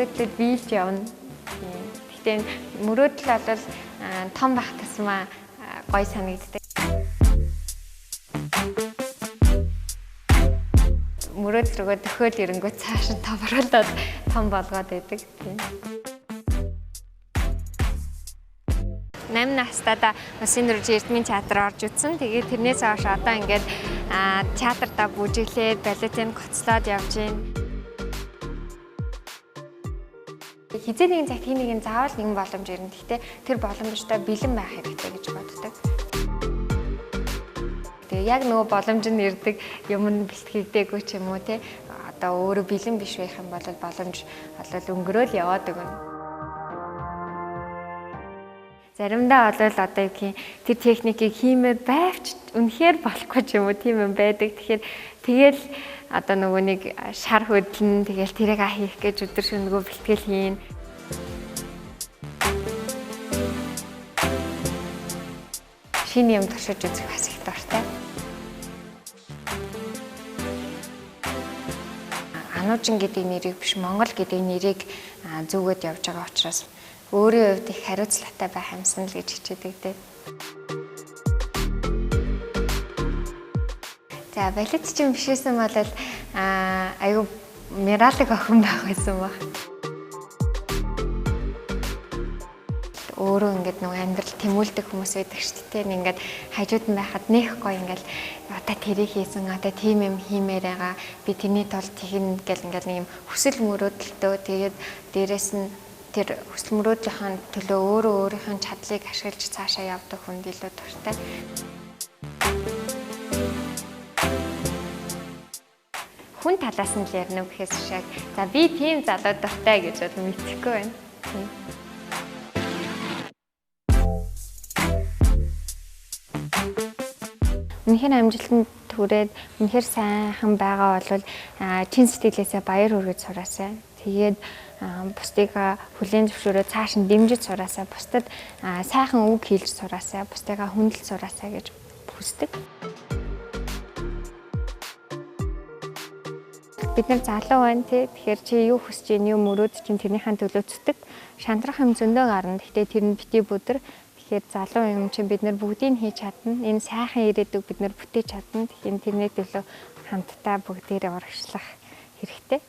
мөрөөдлөд биелж явна. Гэхдээ мөрөөдөл бол том байх тусмаа гоё санагддаг. Мөрөөдөл рүүгээ төхөөл ирэнгүүт цааш нь товруулаад том болгоод байдаг. 8 настайдаа Улсын төрийн эрдмийн театр орж үзсэн. Тэгээд тэрнээс хойш одоо ингээд театртаа бүжиглээд балетын гоцлоод явж байна. Хизээ нэгэн цагт хий нэгэн заавал нэгэн боломж ирнэ. Гэхдээ тэр боломжтой бэлэн байх хэрэгтэй гэж боддог. Тэгээ яг нөгөө боломж нь ирдэг юм нь бэлтгэгдээгүй ч юм уу те. Одоо өөрөө бэлэн биш байх юм бол боломж өнгөрөөл яваад өгнө. Заримдаа бол одоо юу гэх тэр техникийг хиймээр байвч үнэхээр болохгүй ч юм уу тийм юм байдаг. Тэгэл одоо нөгөө нэг шар хөдлөн тэгэл тэрийг хийх гэж өдөр шөнөгүй бэлтгэл хийн. Шинэ юм туршиж үзэх бас их дуртай. Ануужин гэдэг нэрийг биш Монгол гэдэг нэрийг зүгээд явж байгаа учраас өөрийн хувьд их хариуцлагатай байх юмсан л гэж хичээдэг дээ. За балетчин бишээсэн бол аюу миралыг охин байх байсан баг. Өөрөө ингээд нэг амьдрал тэмүүлдэг хүмүүс байдаг шүү дээ. Ингээд хажууд нь байхад нэх гоё ингээд одоо тэрийг хийсэн одоо тийм юм хиймээр байгаа. Би тэрний тулд тэгнэ гэл ингээд нэг юм хүсэл мөрөөдөлтөө тэгээд дээрэс нь тэр хүсэл мөрөөдлийнхаа төлөө өөрийнхөө чадлыг ашиглаж цаашаа явдаг хүнд илүү дуртай. Хүн талаас нь л ярина гэхээс шиг за би тийм залуу дуртай гэж бол мэдхгүй байна. Үнэхээр амжилтанд хүрээд үнэхээр сайхан байгаа бол чин сэтгэлээсээ баяр хүргэж сураасай. Тэгээд бусдыг хүлээн зөвшөөрөө цааш нь дэмжиж сураасай. Бусдад сайхан үг хэлж сураасай. Бусдыгаа хүндэлж сураасай гэж хүсдэг. Бид нар залуу байна тий. Тэгэхээр чи юу хүсэж чинь юу мөрөөд чинь тэрнийхэн төлөө зүтдэг. Шантрах юм зөндөө гарна. Гэхдээ тэр нь бити бүдэр. Тэгэхээр залуу юм чинь бид нар бүгдийг хийж чадна. Энэ сайхан ирээдүг бид нар бүтээж чадна. Тэгэхээр тэрний төлөө хамтдаа бүгдээрээ урагшлах хэрэгтэй.